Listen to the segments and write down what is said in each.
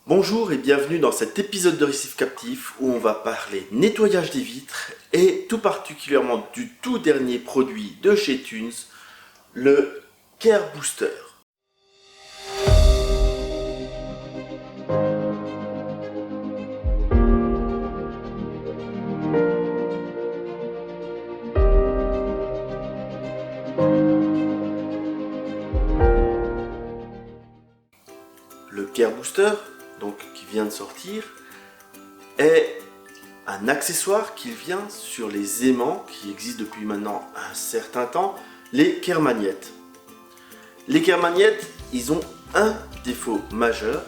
Bonjour et bienvenue dans cet épisode de Récif Captif où on va parler nettoyage des vitres et tout particulièrement du tout dernier produit de chez Thunes, le Care Booster. Le Care Booster, donc qui vient de sortir, est un accessoire qui vient sur les aimants qui existent depuis maintenant un certain temps, les Care Magnettes. Les Care Magnettes, ils ont un défaut majeur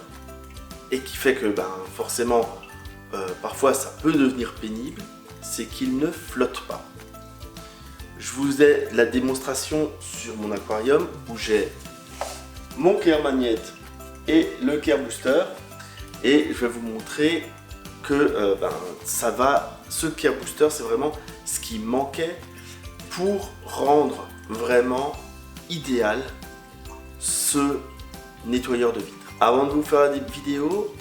et qui fait que forcément parfois ça peut devenir pénible, c'est qu'ils ne flottent pas. Je vous ai la démonstration sur mon aquarium où j'ai mon Care Magnet et le Care Booster et je vais vous montrer que ça va, ce Care Booster c'est vraiment ce qui manquait pour rendre vraiment idéal ce nettoyeur de vitres. Avant de vous faire la vidéo,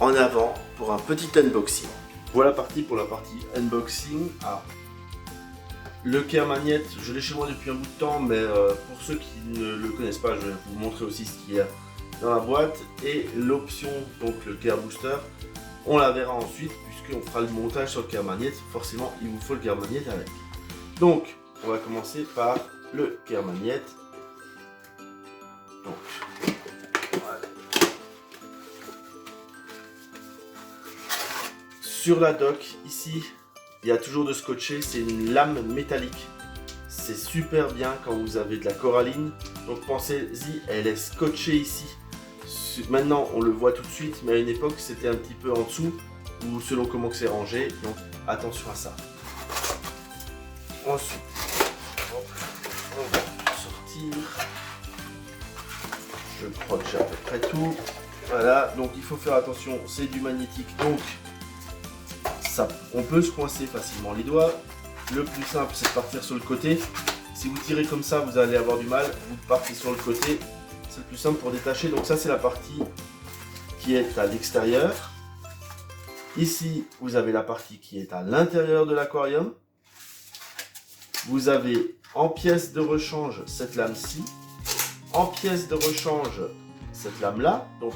en avant pour un petit unboxing. Voilà parti pour la partie unboxing. Le Care Magnet, je l'ai chez moi depuis un bout de temps, mais pour ceux qui ne le connaissent pas, je vais vous montrer aussi ce qu'il y a dans la boîte et l'option, donc le Care Booster. On la verra ensuite puisqu'on fera le montage sur le Care Magnet. Forcément, il vous faut le Care Magnet avec. Donc, on va commencer par le Care Magnet. Donc, voilà. Sur la dock, ici, il y a toujours de scotché, c'est une lame métallique. C'est super bien quand vous avez de la coralline. Donc pensez-y, elle est scotchée ici. Maintenant, on le voit tout de suite, mais à une époque, c'était un petit peu en dessous, ou selon comment c'est rangé. Donc attention à ça. Ensuite, on va sortir. Je crois que j'ai à peu près tout. Voilà, donc il faut faire attention, c'est du magnétique, donc ça, on peut se coincer facilement les doigts. Le plus simple, c'est de partir sur le côté. Si vous tirez comme ça, vous allez avoir du mal. Vous partez sur le côté, c'est le plus simple pour détacher. Donc ça, c'est la partie qui est à l'extérieur. Ici, vous avez la partie qui est à l'intérieur de l'aquarium. Vous avez en pièce de rechange cette lame-ci. En pièce de rechange, cette lame-là. Donc,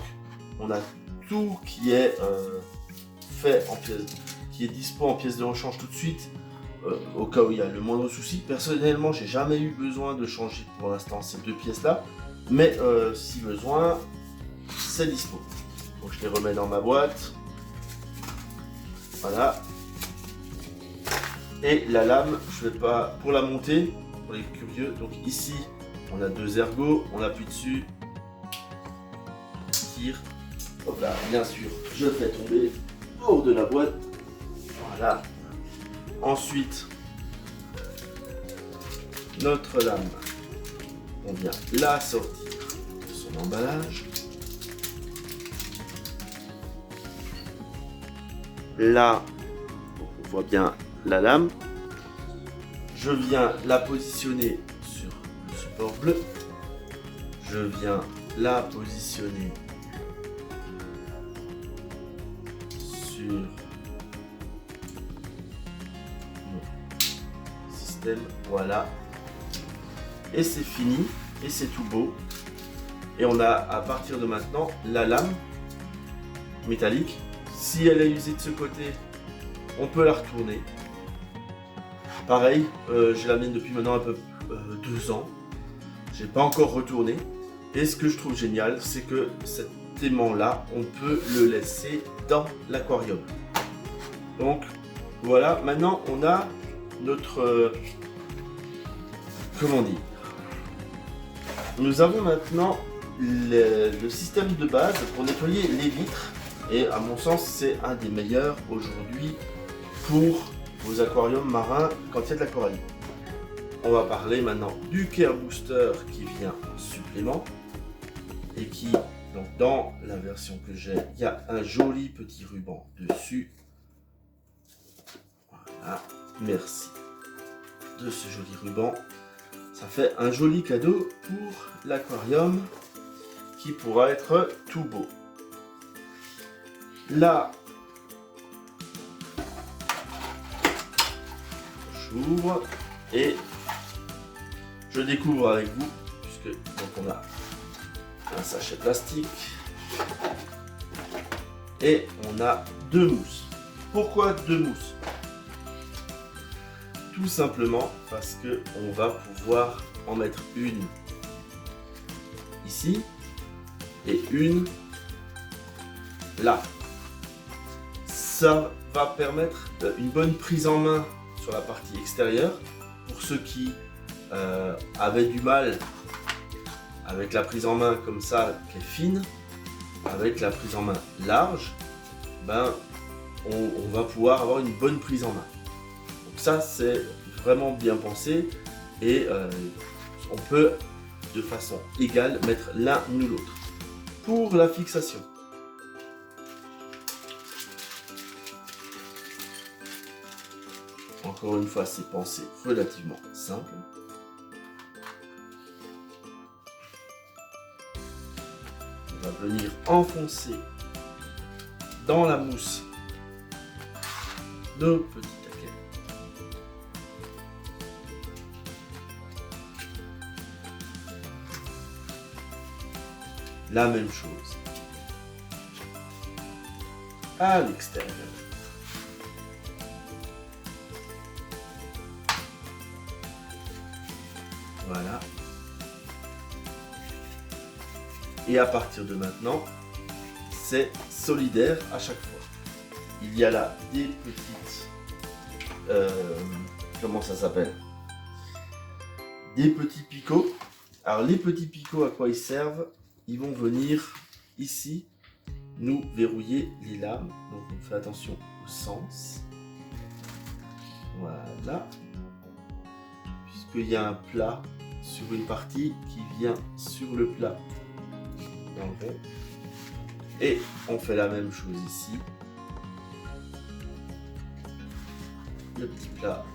on a tout qui est fait en pièce, qui est dispo en pièce de rechange tout de suite. Au cas où il y a le moindre souci. Personnellement, j'ai jamais eu besoin de changer pour l'instant ces deux pièces là, mais si besoin, c'est dispo. Donc je les remets dans ma boîte. Voilà. Et la lame, je vais pas pour la monter pour les curieux. Donc ici, on a deux ergots, on appuie dessus, tire. Hop là, bien sûr, je fais tomber hors de la boîte. Voilà. Ensuite, notre lame, on vient la sortir de son emballage. Là, on voit bien la lame. Je viens la positionner sur le support bleu. Je viens la positionner sur voilà, et c'est fini, et c'est tout beau. Et on a à partir de maintenant la lame métallique. Si elle est usée de ce côté, on peut la retourner. Pareil, j'ai la mienne depuis maintenant un peu 2 ans. J'ai pas encore retourné. Et ce que je trouve génial, c'est que cet aimant là, on peut le laisser dans l'aquarium. Donc voilà, maintenant on a notre comment dire, nous avons maintenant le système de base pour nettoyer les vitres et à mon sens c'est un des meilleurs aujourd'hui pour vos aquariums marins quand il y a de la coralline. On va parler maintenant du Care Booster qui vient en supplément et qui, donc dans la version que j'ai, il y a un joli petit ruban dessus. Voilà. Merci de ce joli ruban. Ça fait un joli cadeau pour l'aquarium qui pourra être tout beau. Là, j'ouvre et je découvre avec vous, puisque donc on a un sachet plastique et on a 2 mousses. Pourquoi 2 mousses? Tout simplement parce que on va pouvoir en mettre une ici et une là. Ça va permettre une bonne prise en main sur la partie extérieure pour ceux qui avaient du mal avec la prise en main comme ça qui est fine. Avec la prise en main large, ben, on va pouvoir avoir une bonne prise en main. Donc ça c'est vraiment bien pensé et on peut de façon égale mettre l'un ou l'autre. Pour la fixation, encore une fois c'est pensé relativement simple. On va venir enfoncer dans la mousse nos petits taquets. La même chose à l'extérieur. Voilà. Et à partir de maintenant, c'est solidaire à chaque fois. Il y a là des petites... comment ça s'appelle? Des petits picots. Alors les petits picots, à quoi ils servent? Ils vont venir ici nous verrouiller les lames. Donc on fait attention au sens. Voilà. Puisqu'il y a un plat sur une partie qui vient sur le plat dans le rond. Et on fait la même chose ici. Le petit plat.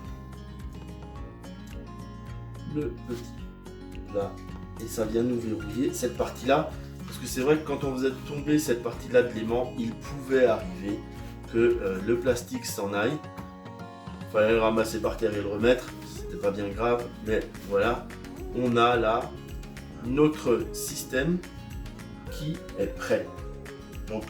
Le petit plat. Et ça vient nous verrouiller cette partie-là. Parce que c'est vrai que quand on faisait tomber cette partie-là de l'aimant, il pouvait arriver que le plastique s'en aille. Il fallait le ramasser par terre et le remettre. C'était pas bien grave. Mais voilà. On a là notre système qui est prêt. Donc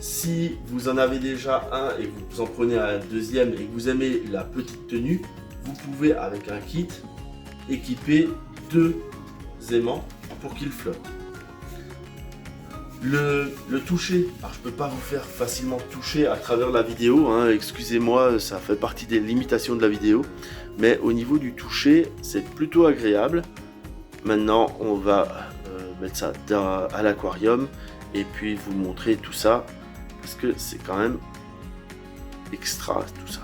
si vous en avez déjà un et vous en prenez un deuxième et que vous aimez la petite tenue, vous pouvez avec un kit équiper 2 aimants pour qu'ils flottent. Le toucher, alors je peux pas vous faire facilement toucher à travers la vidéo, hein, excusez-moi, ça fait partie des limitations de la vidéo, mais au niveau du toucher, c'est plutôt agréable. Maintenant, on va mettre ça à l'aquarium et puis vous montrer tout ça, parce que c'est quand même extra tout ça.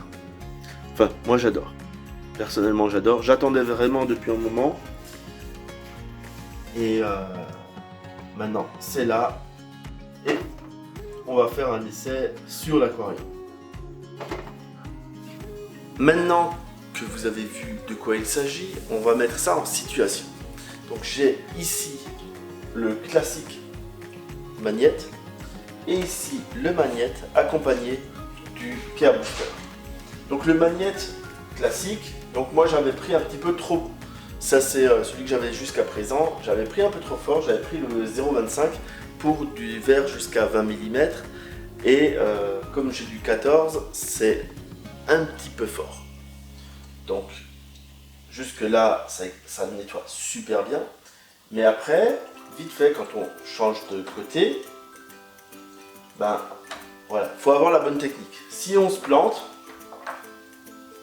Enfin, moi j'adore. Personnellement, j'adore. J'attendais vraiment depuis un moment. Et maintenant, c'est là. Et on va faire un essai sur l'aquarium. Maintenant que vous avez vu de quoi il s'agit, on va mettre ça en situation. Donc j'ai ici le classique magnète et ici le magnète accompagné du Care Booster. Donc le magnète classique, donc moi j'avais pris un petit peu trop, ça c'est celui que j'avais jusqu'à présent, j'avais pris un peu trop fort, j'avais pris le 0,25 pour du verre jusqu'à 20 mm et comme j'ai du 14, c'est un petit peu fort. Donc jusque là ça nettoie super bien, mais après vite fait quand on change de côté, ben voilà, faut avoir la bonne technique. Si on se plante,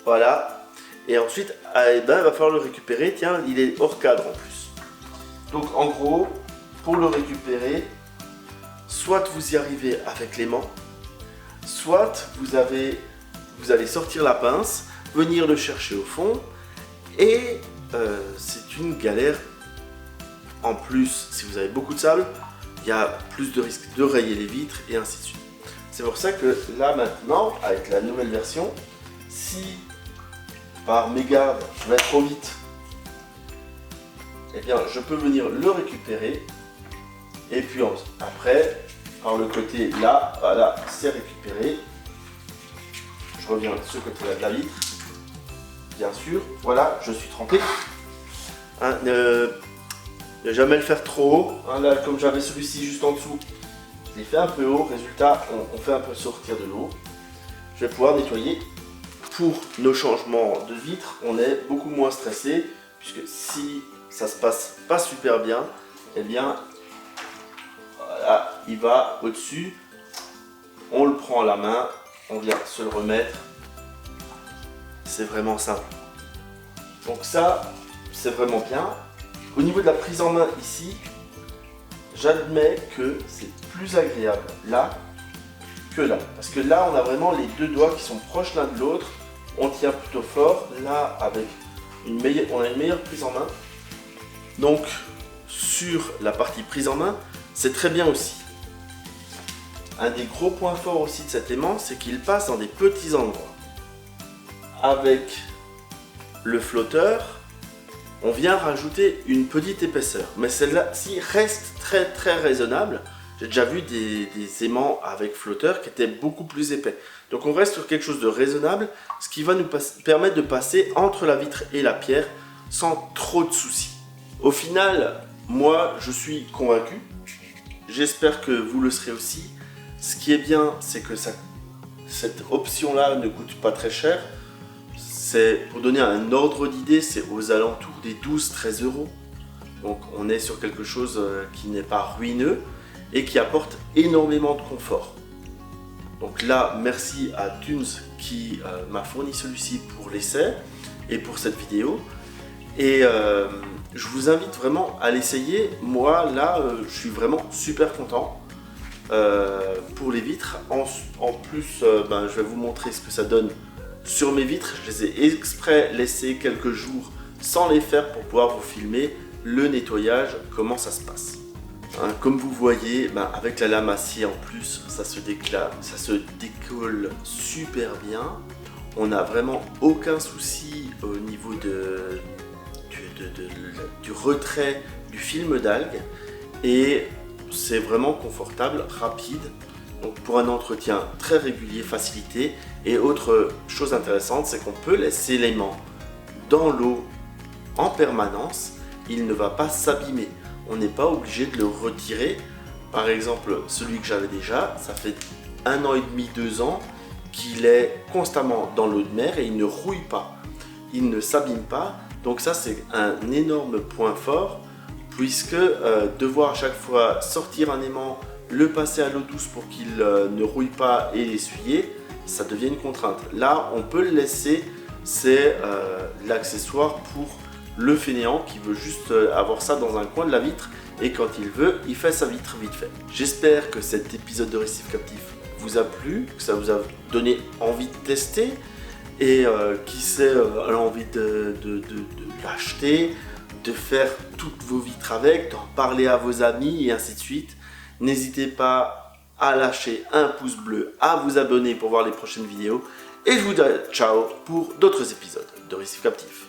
voilà, et ensuite eh ben, il va falloir le récupérer. Tiens, il est hors cadre en plus. Donc en gros, pour le récupérer, soit vous y arrivez avec l'aimant, soit vous allez sortir la pince, venir le chercher au fond, et c'est une galère. En plus, si vous avez beaucoup de sable, il y a plus de risque de rayer les vitres et ainsi de suite. C'est pour ça que là maintenant, avec la nouvelle version, si par mégarde je vais trop vite, eh bien je peux venir le récupérer et puis après Alors le côté là, voilà, c'est récupéré. Je reviens de ce côté-là de la vitre. Bien sûr, voilà, je suis trempé. Hein, ne jamais le faire trop haut. Hein, là, comme j'avais celui-ci juste en dessous, je l'ai fait un peu haut. Résultat, on fait un peu sortir de l'eau. Je vais pouvoir nettoyer. Pour nos changements de vitre, on est beaucoup moins stressé, puisque si ça se passe pas super bien, eh bien, voilà, il va au-dessus. On le prend à la main, on vient se le remettre. C'est vraiment simple. Donc ça, c'est vraiment bien. Au niveau de la prise en main ici, j'admets que c'est plus agréable là que là. Parce que là, on a vraiment les deux doigts qui sont proches l'un de l'autre. On tient plutôt fort. Là, avec on a une meilleure prise en main. Donc, sur la partie prise en main, c'est très bien aussi. Un des gros points forts aussi de cet aimant, c'est qu'il passe dans des petits endroits. Avec le flotteur, on vient rajouter une petite épaisseur. Mais celle-là-ci reste très raisonnable. J'ai déjà vu des aimants avec flotteur qui étaient beaucoup plus épais. Donc on reste sur quelque chose de raisonnable, ce qui va nous permettre de passer entre la vitre et la pierre sans trop de soucis. Au final, moi je suis convaincu. J'espère que vous le serez aussi. Ce qui est bien, c'est que cette option-là ne coûte pas très cher. C'est, pour donner un ordre d'idée, c'est aux alentours des 12-13 €. Donc on est sur quelque chose qui n'est pas ruineux et qui apporte énormément de confort. Donc là, merci à Tunes qui m'a fourni celui-ci pour l'essai et pour cette vidéo. Et je vous invite vraiment à l'essayer. Moi, là, je suis vraiment super content pour les vitres. En plus, je vais vous montrer ce que ça donne sur mes vitres. Je les ai exprès laissés quelques jours sans les faire pour pouvoir vous filmer le nettoyage, comment ça se passe. Hein, comme vous voyez, avec la lame acier en plus, ça se décolle super bien. On n'a vraiment aucun souci au niveau du retrait du film d'algues. Et c'est vraiment confortable, rapide. Donc pour un entretien très régulier, facilité. Et autre chose intéressante, c'est qu'on peut laisser l'aimant dans l'eau en permanence. Il ne va pas s'abîmer. On n'est pas obligé de le retirer. Par exemple, celui que j'avais déjà, ça fait 1 an et demi, 2 ans qu'il est constamment dans l'eau de mer et il ne rouille pas. Il ne s'abîme pas. Donc ça, c'est un énorme point fort, puisque devoir à chaque fois sortir un aimant, le passer à l'eau douce pour qu'il ne rouille pas et l'essuyer, ça devient une contrainte. Là, on peut le laisser, c'est l'accessoire pour le fainéant qui veut juste avoir ça dans un coin de la vitre et quand il veut, il fait sa vitre vite fait. J'espère que cet épisode de Récif Captif vous a plu, que ça vous a donné envie de tester et qui sait, a envie de l'acheter, de faire toutes vos vitres avec, d'en parler à vos amis et ainsi de suite. N'hésitez pas à lâcher un pouce bleu, à vous abonner pour voir les prochaines vidéos et je vous dis ciao pour d'autres épisodes de Récif Captif.